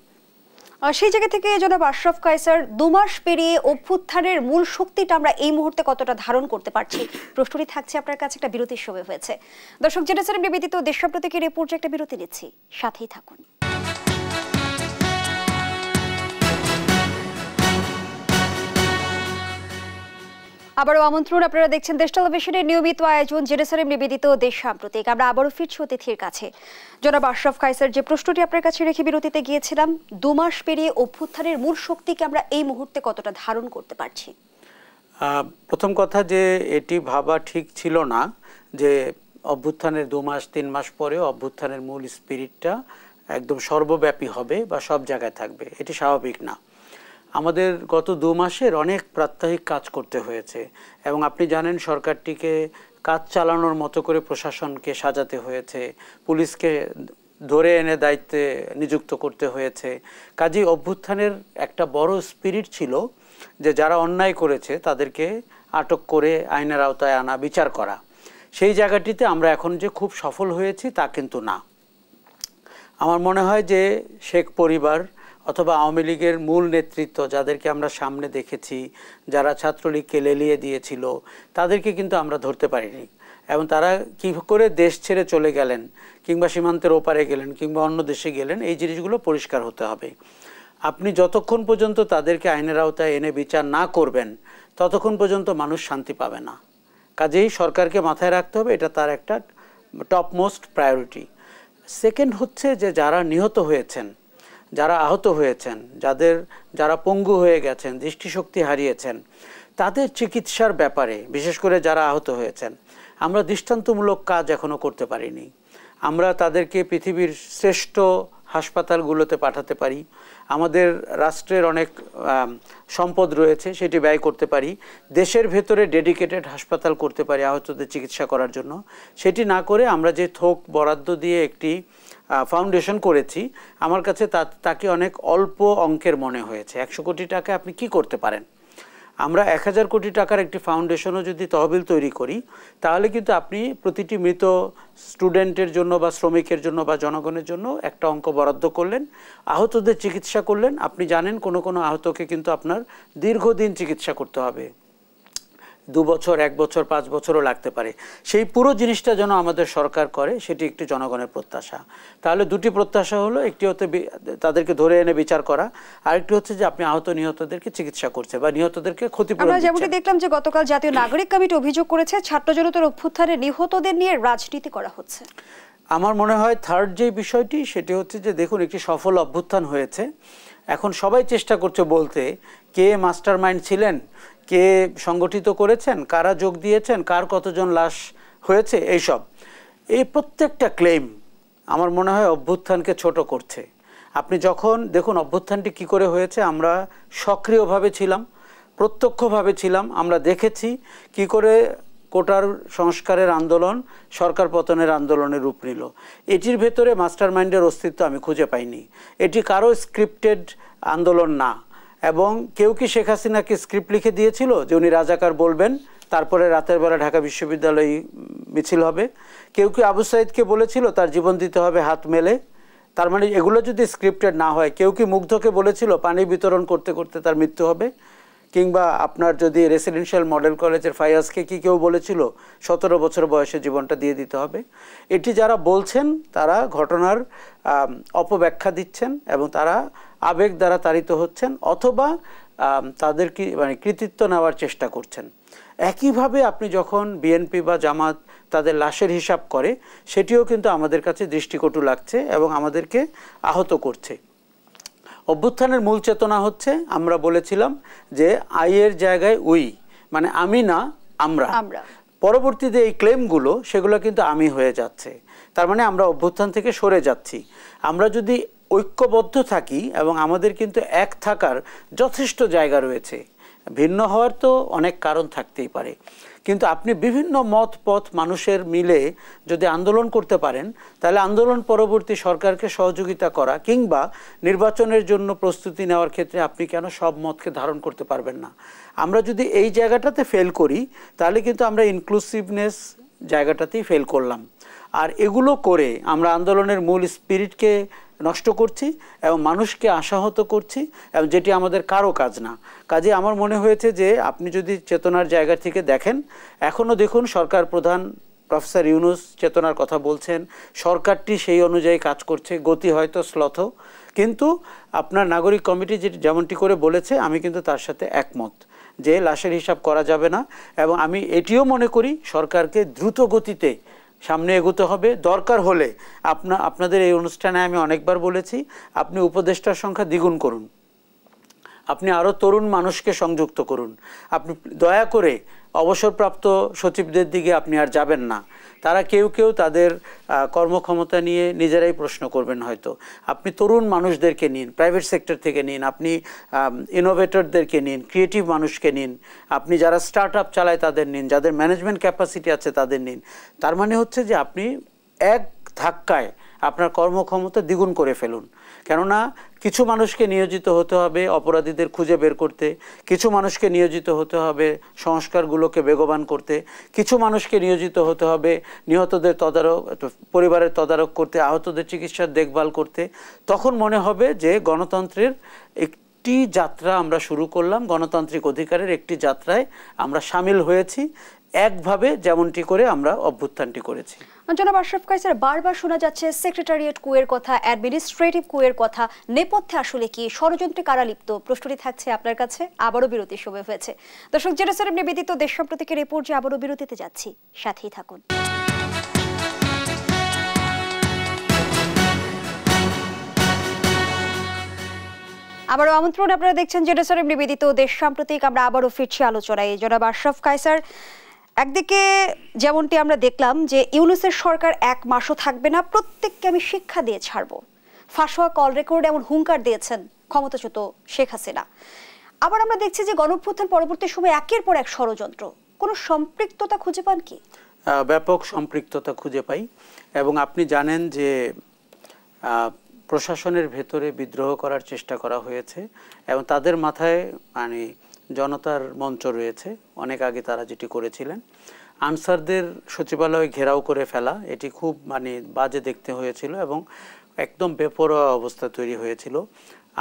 Speaker 1: সেই জায়গা থেকে জনাব আশরাফ কায়সার, 2 মাস পেরিয়ে অভ্যুত্থানের মূল শক্তিটা আমরা এই মুহূর্তে কতটা ধারণ করতে পারছি, প্রশ্নটি থাকছে আপনার কাছে। একটা বিরতির সময় হয়েছে। দর্শক, জেনেছিলেন নিবেদিত দেশপ্রতীকের এই পর্যায়ে একটা বিরতি নিচ্ছি, সাথেই থাকুন। আবারও আমন্ত্রণ, আপনারা দেখছেন দেশ টেলিভিশনের নিয়মিত আয়োজন জেরুসালেম নিবেদিত দেশ সাম্প্রতিক। আমরা আবারও ফিরছি অতিথির কাছে। জনাব আশরাফ কায়সার, যে প্রশ্নটি আপনার কাছে রেখে বিরতিতে গিয়েছিলাম, 2 মাস পেরিয়ে অভ্যুত্থানের মূল শক্তিকে আমরা এই মুহূর্তে কতটা ধারণ করতে পারছি?
Speaker 2: প্রথম কথা যে এটি ভাবা ঠিক ছিল না যে অভ্যুত্থানের 2 মাস 3 মাস পরেও অভ্যুত্থানের মূল স্পিরিটটা একদম সর্বব্যাপী হবে বা সব জায়গায় থাকবে, এটি স্বাভাবিক না। আমাদের গত 2 মাসের অনেক প্রাত্যহিক কাজ করতে হয়েছে এবং আপনি জানেন সরকারটিকে কাজ চালানোর মতো করে প্রশাসনকে সাজাতে হয়েছে, পুলিশকে ধরে এনে দায়িত্বে নিযুক্ত করতে হয়েছে। কাজেই অভ্যুত্থানের একটা বড় স্পিরিট ছিল যে যারা অন্যায় করেছে তাদেরকে আটক করে আইনের আওতায় আনা, বিচার করা। সেই জায়গাটিতে আমরা এখন যে খুব সফল হয়েছি তা কিন্তু না। আমার মনে হয় যে শেখ পরিবার অথবা আওয়ামী লীগের মূল নেতৃত্ব যাদেরকে আমরা সামনে দেখেছি, যারা ছাত্রলীগকে লেলিয়ে দিয়েছিল, তাদেরকে কিন্তু আমরা ধরতে পারিনি। এবং তারা কী করে দেশ ছেড়ে চলে গেলেন কিংবা সীমান্তের ওপারে গেলেন কিংবা অন্য দেশে গেলেন, এই জিনিসগুলো পরিষ্কার হতে হবে। আপনি যতক্ষণ পর্যন্ত তাদেরকে আইনের আওতায় এনে বিচার না করবেন ততক্ষণ পর্যন্ত মানুষ শান্তি পাবে না। কাজেই সরকারকে মাথায় রাখতে হবে এটা তার একটা টপ মোস্ট প্রায়োরিটি। সেকেন্ড হচ্ছে যে যারা নিহত হয়েছেন, যারা আহত হয়েছেন, যারা পঙ্গু হয়ে গেছেন, দৃষ্টিশক্তি হারিয়েছেন, তাদের চিকিৎসার ব্যাপারে, বিশেষ করে যারা আহত হয়েছেন, আমরা দৃষ্টান্তমূলক কাজ এখনও করতে পারিনি। আমরা তাদেরকে পৃথিবীর শ্রেষ্ঠ হাসপাতালগুলোতে পাঠাতে পারি, আমাদের রাষ্ট্রের অনেক সম্পদ রয়েছে সেটি ব্যয় করতে পারি, দেশের ভেতরে ডেডিকেটেড হাসপাতাল করতে পারি আহতদের চিকিৎসা করার জন্য। সেটি না করে আমরা যে থোক বরাদ্দ দিয়ে একটি ফাউন্ডেশন করেছি, আমার কাছে তাকে অনেক অল্প অঙ্কের মনে হয়েছে। 100 কোটি টাকা আপনি কি করতে পারেন? আমরা 1000 কোটি টাকার একটি ফাউন্ডেশনও যদি তহবিল তৈরি করি তাহলে কিন্তু আপনি প্রতিটি মৃত স্টুডেন্টের জন্য বা শ্রমিকের জন্য বা জনগণের জন্য একটা অঙ্ক বরাদ্দ করলেন, আহতদের চিকিৎসা করলেন। আপনি জানেন কোনো আহতকে কিন্তু আপনার দীর্ঘদিন চিকিৎসা করতে হবে, 2 বছর, 1 বছর, 5 বছরও লাগতে পারে। সেই পুরো জিনিসটা যেন আমাদের সরকার করে, সেটি একটি জনগণের প্রত্যাশা। তাহলে দুটি প্রত্যাশা হলো, একটি হচ্ছে তাদেরকে ধরে এনে বিচার করা, আরেকটি হচ্ছে যে আপনি আহত নিহতদেরকে চিকিৎসা করছে বা নিহতদেরকে ক্ষতিপূরণ দিচ্ছেন।
Speaker 1: আমরা যেমনটি দেখলাম যে গতকাল জাতীয় নাগরিক কমিটি অভিযোগ করেছে ছাত্র জনতার অভ্যুত্থানে নিহতদের নিয়ে রাজনীতি করা হচ্ছে।
Speaker 2: আমার মনে হয় থার্ড যে বিষয়টি সেটি হচ্ছে যে দেখুন, একটি সফল অভ্যুত্থান হয়েছে, এখন সবাই চেষ্টা করছে বলতে কে মাস্টার মাইন্ড ছিলেন, কে সংগঠিত করেছেন, কারা যোগ দিয়েছেন, কার কতজন লাশ হয়েছে, এই প্রত্যেকটা ক্লেম আমার মনে হয় অভ্যুত্থানকে ছোট করছে। আপনি যখন দেখুন অভ্যুত্থানটি কি করে হয়েছে, আমরা সক্রিয়ভাবে ছিলাম, প্রত্যক্ষভাবে ছিলাম, আমরা দেখেছি কি করে কোটার সংস্কারের আন্দোলন সরকার পতনের আন্দোলনের রূপ নিল। এটির ভেতরে মাস্টার মাইন্ডের অস্তিত্ব আমি খুঁজে পাইনি। এটি কারো স্ক্রিপ্টেড আন্দোলন না। এবং কেউ কি শেখ হাসিনাকে স্ক্রিপ্ট লিখে দিয়েছিল যে উনি রাজাকার বলবেন, তারপরে রাতের বেলা ঢাকা বিশ্ববিদ্যালয়ে মিছিল হবে? কেউ কি আবু সাইদকে বলেছিল তার জীবন দিতে হবে হাত মেলে? তার মানে এগুলো যদি স্ক্রিপ্টেড না হয়, কেউ কি মুগ্ধকে বলেছিল পানি বিতরণ করতে করতে তার মৃত্যু হবে? কিংবা আপনার যদি রেসিডেন্সিয়াল মডেল কলেজের ফায়াজকে কি কেউ বলেছিল 17 বছর বয়সে জীবনটা দিয়ে দিতে হবে? এটি যারা বলছেন তারা ঘটনার অপব্যাখ্যা দিচ্ছেন এবং তারা আবেগ দ্বারা তাড়িত হচ্ছেন, অথবা তাদের কি মানে কৃতিত্ব নেওয়ার চেষ্টা করছেন। একইভাবে আপনি যখন বিএনপি বা জামাত তাদের লাশের হিসাব করে, সেটিও কিন্তু আমাদের কাছে দৃষ্টিকটু লাগছে এবং আমাদেরকে আহত করছে। অভ্যুত্থানের মূল চেতনা হচ্ছে, আমরা বলেছিলাম যে আইয়ের জায়গায় উই, মানে আমি না আমরা। পরবর্তীতে এই ক্লেমগুলো সেগুলো কিন্তু আমি হয়ে যাচ্ছে। তার মানে আমরা অভ্যুত্থান থেকে সরে যাচ্ছি। আমরা যদি ঐক্যবদ্ধ থাকি, এবং আমাদের কিন্তু এক থাকার যথেষ্ট জায়গা রয়েছে, ভিন্ন হওয়ার তো অনেক কারণ থাকতেই পারে, কিন্তু আপনি বিভিন্ন মত পথ মানুষের মিলে যদি আন্দোলন করতে পারেন, তাহলে আন্দোলন পরবর্তী সরকারকে সহযোগিতা করা কিংবা নির্বাচনের জন্য প্রস্তুতি নেওয়ার ক্ষেত্রে আপনি কেন সব মতকে ধারণ করতে পারবেন না? আমরা যদি এই জায়গাটাতে ফেল করি, তাহলে কিন্তু আমরা ইনক্লুসিভনেস জায়গাটাতেই ফেল করলাম। আর এগুলো করে আমরা আন্দোলনের মূল স্পিরিটকে নষ্ট করছি এবং মানুষকে আশাহত করছি, এবং যেটি আমাদের কারো কাজ না। কাজে আমার মনে হয়েছে যে আপনি যদি চেতনার জায়গা থেকে দেখেন, এখনও দেখুন সরকার প্রধান প্রফেসর ইউনূস চেতনার কথা বলছেন, সরকারটি সেই অনুযায়ী কাজ করছে, গতি হয়তো শ্লথ, কিন্তু আপনার নাগরিক কমিটি যেমনটি করে বলেছে, আমি কিন্তু তার সাথে একমত যে লাশের হিসাব করা যাবে না। এবং আমি এটিও মনে করি সরকারকে দ্রুত গতিতে সামনে এগোতে হবে। দরকার হলে আপনাদের এই অনুষ্ঠানে আমি অনেকবার বলেছি, আপনি উপদেষ্টার সংখ্যা দ্বিগুণ করুন, আপনি আরও তরুণ মানুষকে সংযুক্ত করুন। আপনি দয়া করে অবসরপ্রাপ্ত সচিবদের দিকে আপনি আর যাবেন না। তারা কেউ কেউ তাদের কর্মক্ষমতা নিয়ে নিজেরাই প্রশ্ন করবেন হয়তো। আপনি তরুণ মানুষদেরকে নিন, প্রাইভেট সেক্টর থেকে নিন, আপনি ইনোভেটরদেরকে নিন, ক্রিয়েটিভ মানুষকে নিন, আপনি যারা স্টার্ট আপ চালায় তাদের নিন, যাদের ম্যানেজমেন্ট ক্যাপাসিটি আছে তাদের নিন। তার মানে হচ্ছে যে আপনি এক ধাক্কায় আপনার কর্মক্ষমতা দ্বিগুণ করে ফেলুন। কেননা কিছু মানুষকে নিয়োজিত হতে হবে অপরাধীদের খুঁজে বের করতে, কিছু মানুষকে নিয়োজিত হতে হবে সংস্কারগুলোকে বেগবান করতে, কিছু মানুষকে নিয়োজিত হতে হবে নিহতদের তদারক, পরিবারের তদারক করতে, আহতদের চিকিৎসার দেখভাল করতে। তখন মনে হবে যে গণতন্ত্রের একটি যাত্রা আমরা শুরু করলাম, গণতান্ত্রিক অধিকারের একটি যাত্রায় আমরা সামিল হয়েছি, একভাবে যেমনটি করে আমরা অভ্যুত্থানটি করেছি।
Speaker 1: জনাব আশরাফ কায়সার, বারবার শোনা যাচ্ছে সেক্রেটারিয়েট কুয়ের কথা, অ্যাডমিনিস্ট্রেটিভ কুয়ের কথা, নেপথ্যে আসলে কি ষড়যন্ত্রে কারা লিপ্ত? প্রশ্নটি থাকছে আপনার কাছে। আবারও বিরতির সময় হয়েছে। দর্শক, জেরুসালেম নিবেদিত দেশ সাম্প্রতিকের রিপোর্ট যে আবারও বিরতিতে যাচ্ছি, সাথেই থাকুন। আবারও আমন্ত্রণ, আপনারা দেখছেন জেরুসালেম নিবেদিত দেশ সাম্প্রতিক। আমরা আবারও ফিরছি আলোচনায়। জনাব আশরাফ কায়সার, একদিকে যেমনটি আমরা দেখলাম যে ইউনূসের সরকার 1 মাসও থাকবে না, প্রত্যেককে আমি শিক্ষা দিয়ে ছাড়বো, ফাঁস হওয়া কল রেকর্ড এমন হুঙ্কার দিয়েছেন ক্ষমতাচ্যুত শেখ হাসিনা। আবার আমরা দেখছি যে গণঅভ্যুত্থান পরবর্তী সময় একের পর এক ষড়যন্ত্র। কোনো সম্পৃক্ততা খুঁজে পান কি?
Speaker 2: ব্যাপক সম্পৃক্ততা খুঁজে পাই। এবং আপনি জানেন যে প্রশাসনের ভেতরে বিদ্রোহ করার চেষ্টা করা হয়েছে এবং তাদের মাথায় মানে জনতার মঞ্চ রয়েছে। অনেক আগে তারা যেটি করেছিলেন, আনসারদের সচিবালয়ে ঘেরাও করে ফেলা, এটি খুব মানে বাজে দেখতে হয়েছিল এবং একদম বেপরোয়া অবস্থা তৈরি হয়েছিল।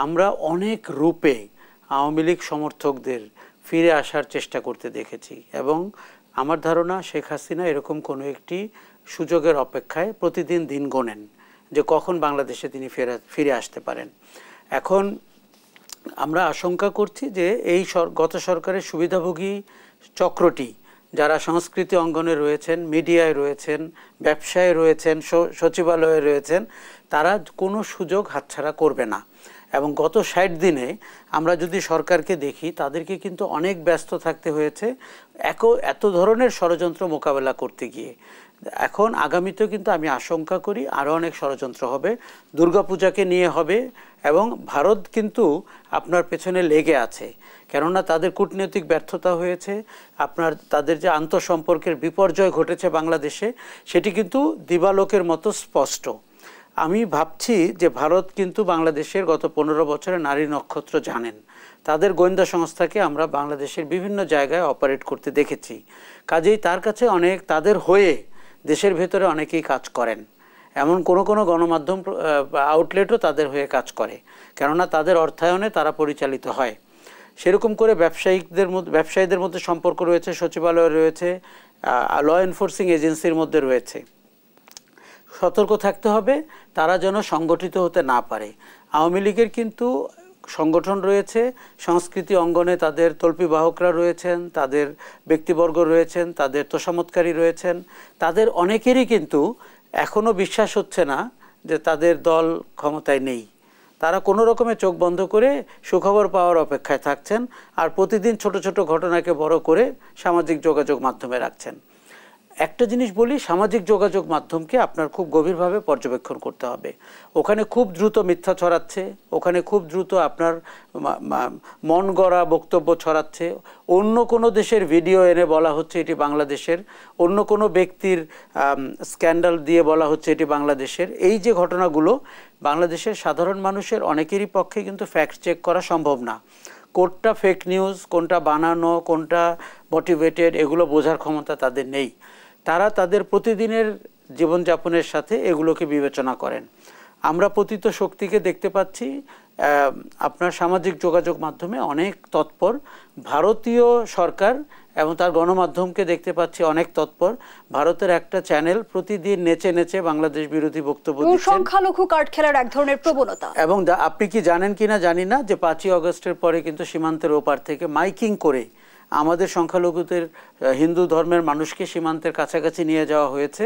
Speaker 2: আমরা অনেক রূপে আওয়ামী লীগ সমর্থকদের ফিরে আসার চেষ্টা করতে দেখেছি এবং আমার ধারণা শেখ হাসিনা এরকম কোনো একটি সুযোগের অপেক্ষায় প্রতিদিন দিন গোনেন যে কখন বাংলাদেশে তিনি ফিরে আসতে পারেন। এখন আমরা আশঙ্কা করছি যে এই গত সরকারের সুবিধাভোগী চক্রটি, যারা সংস্কৃতি অঙ্গনে রয়েছেন, মিডিয়ায় রয়েছেন, ব্যবসায় রয়েছেন, সচিবালয়ে রয়েছেন, তারা কোনো সুযোগ হাতছাড়া করবে না। এবং গত 60 দিনে আমরা যদি সরকারকে দেখি, তাদেরকে কিন্তু অনেক ব্যস্ত থাকতে হয়েছে এত ধরনের ষড়যন্ত্র মোকাবেলা করতে গিয়ে। এখন আগামীতেও কিন্তু আমি আশঙ্কা করি আরও অনেক ষড়যন্ত্র হবে, দুর্গাপূজাকে নিয়ে হবে, এবং ভারত কিন্তু আপনার পেছনে লেগে আছে। কেননা তাদের কূটনৈতিক ব্যর্থতা হয়েছে, আপনার তাদের যে আন্তঃসম্পর্কের বিপর্যয় ঘটেছে বাংলাদেশে, সেটি কিন্তু দিবালোকের মতো স্পষ্ট। আমি ভাবছি যে ভারত কিন্তু বাংলাদেশের গত 15 বছরে নারী নক্ষত্র জানেন। তাদের গোয়েন্দা সংস্থাকে আমরা বাংলাদেশের বিভিন্ন জায়গায় অপারেট করতে দেখেছি। কাজেই তার কাছে অনেক, তাদের হয়ে দেশের ভেতরে অনেকেই কাজ করেন, এমন কোনো গণমাধ্যম আউটলেটও তাদের হয়ে কাজ করে, কেননা তাদের অর্থায়নে তারা পরিচালিত হয়। সেরকম করে ব্যবসায়ীদের মধ্যে সম্পর্ক রয়েছে, সচিবালয় রয়েছে, ল এনফোর্সিং এজেন্সির মধ্যে রয়েছে। সতর্ক থাকতে হবে তারা যেন সংগঠিত হতে না পারে। আওয়ামী লীগের কিন্তু সংগঠন রয়েছে, সংস্কৃতি অঙ্গনে তাদের তল্পিবাহকরা রয়েছেন, তাদের ব্যক্তিবর্গ রয়েছেন, তাদের তোষামতকারী রয়েছেন। তাদের অনেকেরই কিন্তু এখনও বিশ্বাস হচ্ছে না যে তাদের দল ক্ষমতায় নেই। তারা কোনো রকমে চোখ বন্ধ করে সুখবর পাওয়ার অপেক্ষায় থাকছেন, আর প্রতিদিন ছোট ছোট ঘটনাকে বড় করে সামাজিক যোগাযোগ মাধ্যমে রাখছেন। একটা জিনিস বলি, সামাজিক যোগাযোগ মাধ্যমকে আপনার খুব গভীরভাবে পর্যবেক্ষণ করতে হবে। ওখানে খুব দ্রুত মিথ্যা ছড়াচ্ছে, ওখানে খুব দ্রুত আপনার মন গড়া বক্তব্য ছড়াচ্ছে, অন্য কোনো দেশের ভিডিও এনে বলা হচ্ছে এটি বাংলাদেশের, অন্য কোনো ব্যক্তির স্ক্যান্ডাল দিয়ে বলা হচ্ছে এটি বাংলাদেশের। এই যে ঘটনাগুলো, বাংলাদেশের সাধারণ মানুষের অনেকেরই পক্ষে কিন্তু ফ্যাক্ট চেক করা সম্ভব না। কোনটা ফেক নিউজ, কোনটা বানানো, কোনটা মোটিভেটেড, এগুলো বোঝার ক্ষমতা তাদের নেই। তারা তাদের প্রতিদিনের জীবনযাপনের সাথে এগুলোকে বিবেচনা করেন। আমরা পতিত শক্তিকে দেখতে পাচ্ছি আপনার সামাজিক যোগাযোগ মাধ্যমে অনেক তৎপর। ভারতীয় সরকার এবং তার গণমাধ্যমকে দেখতে পাচ্ছি অনেক তৎপর। ভারতের একটা চ্যানেল প্রতিদিন নেচে নেচে বাংলাদেশ বিরোধী বক্তব্য দিচ্ছে,
Speaker 1: সংখ্যালঘু কার্ড খেলার এক ধরনের প্রবণতা।
Speaker 2: এবং আপনি কি জানেন কিনা জানি না যে 5ই আগস্টের পরে কিন্তু সীমান্তের ওপার থেকে মাইকিং করে আমাদের সংখ্যালঘুদের, হিন্দু ধর্মের মানুষকে সীমান্তের কাছাকাছি নিয়ে যাওয়া হয়েছে।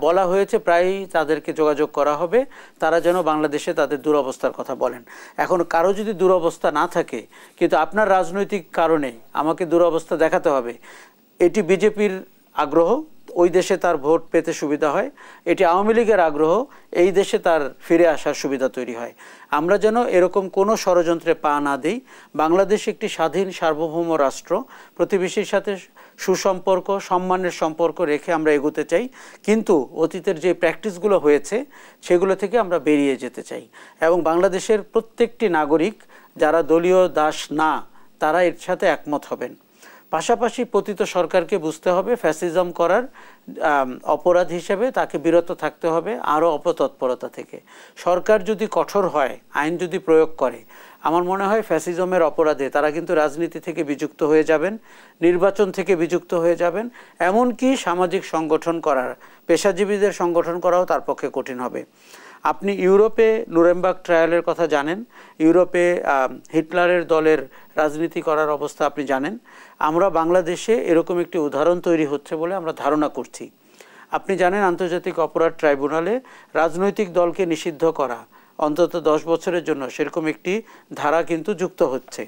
Speaker 2: বলা হয়েছে প্রায়ই তাদেরকে যোগাযোগ করা হবে, তারা যেন বাংলাদেশে তাদের দুরবস্থার কথা বলেন। এখন কারো যদি দুরবস্থা না থাকে, কিন্তু আপনার রাজনৈতিক কারণে আমাকে দুরবস্থা দেখাতে হবে, এটি বিজেপির আগ্রহ, ওই দেশে তার ভোট পেতে সুবিধা হয়, এটি আওয়ামী লীগের আগ্রহ, এই দেশে তার ফিরে আসার সুবিধা তৈরি হয়। আমরা যেন এরকম কোনো ষড়যন্ত্রে পা না দিই। বাংলাদেশ একটি স্বাধীন সার্বভৌম রাষ্ট্র, প্রতিবেশীর সাথে সুসম্পর্ক, সম্মানের সম্পর্ক রেখে আমরা এগোতে চাই, কিন্তু অতীতের যে প্র্যাকটিসগুলো হয়েছে সেগুলো থেকে আমরা বেরিয়ে যেতে চাই। এবং বাংলাদেশের প্রত্যেকটি নাগরিক যারা দলীয় দাস না, তারা এর সাথে একমত হবেন। পাশাপাশি পতিত সরকারকে বুঝতে হবে ফ্যাসিজম করার অপরাধ হিসেবে তাকে বিরত থাকতে হবে আরও অপতৎপরতা থেকে। সরকার যদি কঠোর হয়, আইন যদি প্রয়োগ করে, আমার মনে হয় ফ্যাসিজমের অপরাধে তারা কিন্তু রাজনীতি থেকে বিযুক্ত হয়ে যাবেন, নির্বাচন থেকে বিযুক্ত হয়ে যাবেন, এমনকি সামাজিক সংগঠন করার, পেশাজীবীদের সংগঠন করাও তার পক্ষে কঠিন হবে। আপনি ইউরোপে নুরেমবার্গ ট্রায়ালের কথা জানেন, ইউরোপে হিটলারের দলের রাজনীতি করার অবস্থা আপনি জানেন। আমরা বাংলাদেশে এরকম একটি উদাহরণ তৈরি হচ্ছে বলে আমরা ধারণা করছি। আপনি জানেন আন্তর্জাতিক অপরাধ ট্রাইব্যুনালে রাজনৈতিক দলকে নিষিদ্ধ করা অন্তত 10 বছরের জন্য সেরকম একটি ধারা কিন্তু যুক্ত হচ্ছে।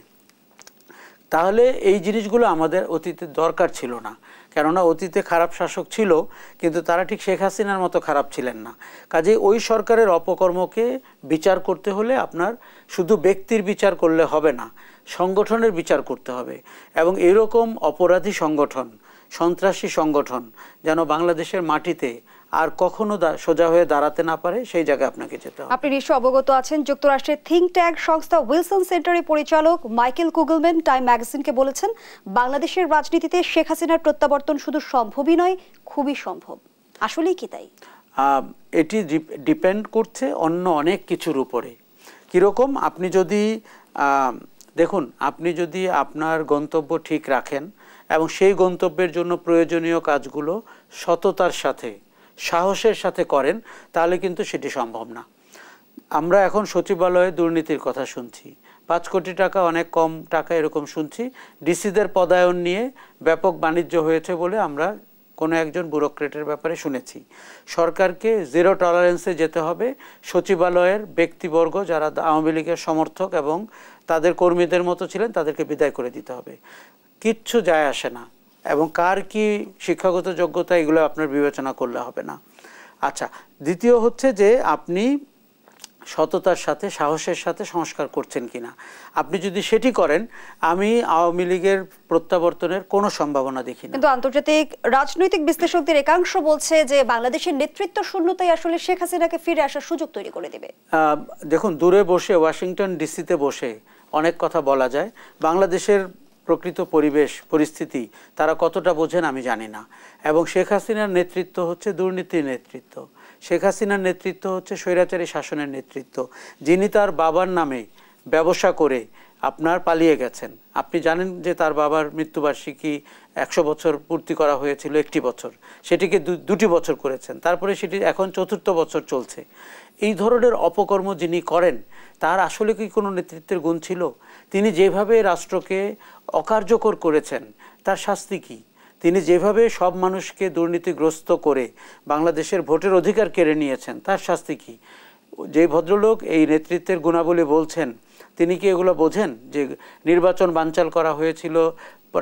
Speaker 2: তাহলে এই জিনিসগুলো আমাদের অতীতে দরকার ছিল না, কেননা অতীতে খারাপ শাসক ছিল, কিন্তু তারা ঠিক শেখ হাসিনার মতো খারাপ ছিলেন না। কাজেই ওই সরকারের অপকর্মকে বিচার করতে হলে আপনার শুধু ব্যক্তির বিচার করলে হবে না, সংগঠনের বিচার করতে হবে। এবং এরকম অপরাধী সংগঠন, সন্ত্রাসী সংগঠন যেন বাংলাদেশের মাটিতে আর কখনো সোজা হয়ে দাঁড়াতে না পারে, সেই জায়গায় আপনাকে যেতে হবে।
Speaker 1: আপনি নিশ্চয় অবগত আছেন, যুক্তরাষ্ট্রের থিঙ্ক ট্যাঙ্ক সংস্থা উইলসন সেন্টারের পরিচালক মাইকেল কুগলম্যান টাইম ম্যাগাজিনকে বলেছেন, বাংলাদেশের রাজনীতিতে শেখ হাসিনার প্রত্যাবর্তন শুধু সম্ভবই নয়, খুবই সম্ভব। আসলেই কি তাই?
Speaker 2: এটি ডিপেন্ড করছে অন্য অনেক কিছুর উপরে। কীরকম, আপনি যদি দেখুন, আপনি যদি আপনার গন্তব্য ঠিক রাখেন এবং সেই গন্তব্যের জন্য প্রয়োজনীয় কাজগুলো সততার সাথে, সাহসের সাথে করেন, তাহলে কিন্তু সেটি সম্ভব না। আমরা এখন সচিবালয়ে দুর্নীতির কথা শুনছি, 5 কোটি টাকা অনেক কম টাকা এরকম শুনছি। ডিসিদের পদায়ন নিয়ে ব্যাপক বাণিজ্য হয়েছে বলে আমরা কোনো একজন ব্যুরোক্রেটের ব্যাপারে শুনেছি। সরকারকে জিরো টলারেন্সে যেতে হবে। সচিবালয়ের ব্যক্তিবর্গ যারা আওয়ামী লীগের সমর্থক এবং তাদের কর্মীদের মতো ছিলেন, তাদেরকে বিদায় করে দিতে হবে। কিচ্ছু যায় আসে না। এবং কার কি শিক্ষাগত যোগ্যতা এগুলো আপনার বিবেচনা করলে হবে না। আচ্ছা, দ্বিতীয় হচ্ছে যে আপনি সততার সাথে সাহসের সাথে সংস্কার করছেন কিনা। আপনি যদি সেটি করেন, আমি আওয়ামী লীগের প্রত্যাবর্তনের কোনো সম্ভাবনা দেখি না।
Speaker 1: কিন্তু আন্তর্জাতিক রাজনৈতিক বিশ্লেষকদের একাংশ বলছে যে বাংলাদেশের নেতৃত্ব শূন্যতাই আসলে শেখ হাসিনাকে ফিরে আসার সুযোগ তৈরি করে দেবে।
Speaker 2: দেখুন, দূরে বসে ওয়াশিংটন ডিসিতে বসে অনেক কথা বলা যায়। বাংলাদেশের প্রকৃত পরিস্থিতি তারা কতটা বোঝেন আমি জানি না। এবং শেখ হাসিনার নেতৃত্ব হচ্ছে দুর্নীতির নেতৃত্ব, শেখ হাসিনার নেতৃত্ব হচ্ছে স্বৈরাচারী শাসনের নেতৃত্ব, যিনি তার বাবার নামে ব্যবসা করে আপনার পালিয়ে গেছেন। আপনি জানেন যে তার বাবার মৃত্যুবার্ষিকী 100 বছর পূর্তি করা হয়েছিল 1টি বছর, সেটিকে 2টি বছর করেছেন, তারপরে সেটি এখন 4র্থ বছর চলছে। এই ধরনের অপকর্ম যিনি করেন, তার আসলে কি কোনো নেতৃত্বের গুণ ছিল? তিনি যেভাবে রাষ্ট্রকে অকার্যকর করেছেন, তার শাস্তি কি? তিনি যেভাবে সব মানুষকে দুর্নীতিগ্রস্ত করে বাংলাদেশের ভোটের অধিকার কেড়ে নিয়েছেন, তার শাস্তি কি? যে ভদ্রলোক এই নেতৃত্বের গুণাবলী বলছেন, তিনি কি এগুলো বোঝেন যে নির্বাচন বানচাল করা হয়েছিল,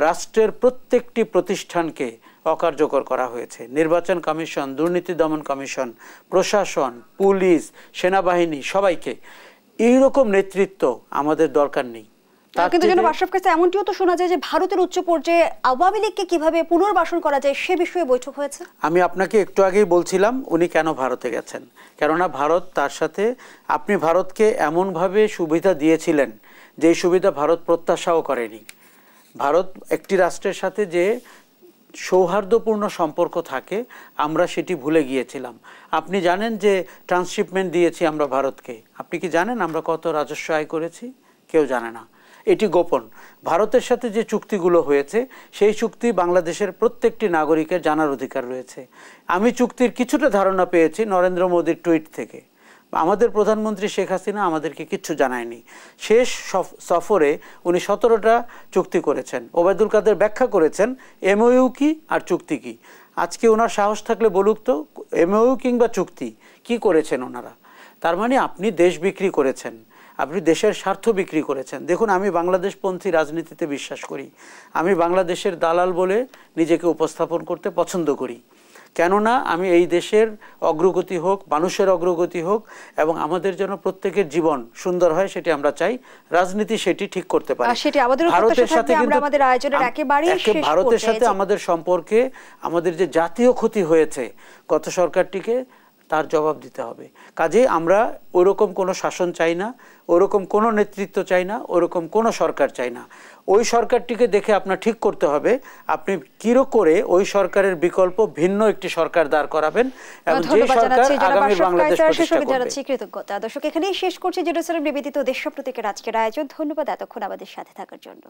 Speaker 2: রাষ্ট্রের প্রত্যেকটি প্রতিষ্ঠানকে অকার্যকর করা হয়েছে, নির্বাচন কমিশন, দুর্নীতি দমন কমিশন, প্রশাসন, পুলিশ, সেনাবাহিনী, সবাইকে। এইরকম নেতৃত্ব আমাদের দরকার নেই।
Speaker 1: কিন্তু জনাব আশরাফ কাছে এমনটিও তো শোনা যায় যে ভারতের উচ্চ পর্যায়ে আওয়ামী লীগকে কিভাবে পুনর্বাসন করা যায় সে বিষয়ে বৈঠক হয়েছে।
Speaker 2: আমি আপনাকে একটু আগেই বলছিলাম উনি কেন ভারতে গেছেন। কেননা ভারত তার সাথে, আপনি ভারতকে এমনভাবে সুবিধা দিয়েছিলেন যে সুবিধা ভারত প্রত্যাশাও করেনি। ভারত একটি রাষ্ট্রের সাথে যে সৌহার্দ্যপূর্ণ সম্পর্ক থাকে, আমরা সেটি ভুলে গিয়েছিলাম। আপনি জানেন যে ট্রান্সশিপমেন্ট দিয়েছি আমরা ভারতকে। আপনি কি জানেন আমরা কত রাজস্ব আয় করেছি? কেউ জানে না, এটি গোপন। ভারতের সাথে যে চুক্তিগুলো হয়েছে, সেই চুক্তি বাংলাদেশের প্রত্যেকটি নাগরিকের জানার অধিকার রয়েছে। আমি চুক্তির কিছুটা ধারণা পেয়েছি নরেন্দ্র মোদীর টুইট থেকে। আমাদের প্রধানমন্ত্রী শেখ হাসিনা আমাদেরকে কিচ্ছু জানায়নি। শেষ সফরে উনি 17টা চুক্তি করেছেন। ওবায়দুল কাদের ব্যাখ্যা করেছেন এমওইউ কি আর চুক্তি কি। আজকে ওনার সাহস থাকলে বলুক তো, এমওইউ কিংবা চুক্তি কি করেছেন ওনারা। তার মানে আপনি দেশ বিক্রি করেছেন, আপনি দেশের স্বার্থ বিক্রি করেছেন। দেখুন, আমি বাংলাদেশপন্থী রাজনীতিতে বিশ্বাস করি। আমি বাংলাদেশের দালাল বলে নিজেকে উপস্থাপন করতে পছন্দ করি। কেননা আমি এই দেশের অগ্রগতি হোক, মানুষের অগ্রগতি হোক এবং আমাদের যেন প্রত্যেকের জীবন সুন্দর হয়, সেটি আমরা চাই। রাজনীতি সেটি ঠিক করতে পারে।
Speaker 1: ভারতের সাথে
Speaker 2: ভারতের সাথে আমাদের সম্পর্কে আমাদের যে জাতীয় ক্ষতি হয়েছে গত সরকারটিকে, তার জবাব দিতে হবে। কাজে আমরা ওরকম কোনো শাসন চাই না, ওরকম কোনো নেতৃত্ব চাই না, ওরকম কোনো সরকার চাই না। ওই সরকারটিকে দেখে আপনার ঠিক করতে হবে আপনি কিরো করে ওই সরকারের বিকল্প ভিন্ন একটি সরকার দাঁড় করাবেন এবং যে সরকার আগামী বাংলাদেশ প্রতিষ্ঠা করবে।
Speaker 1: কৃতজ্ঞতা। দর্শক, এখানেই শেষ করছি জেরুজালেম নিবেদিত দেশ প্রতীকের আজকের আয়োজন। ধন্যবাদ এতক্ষণ আমাদের সাথে থাকার জন্য।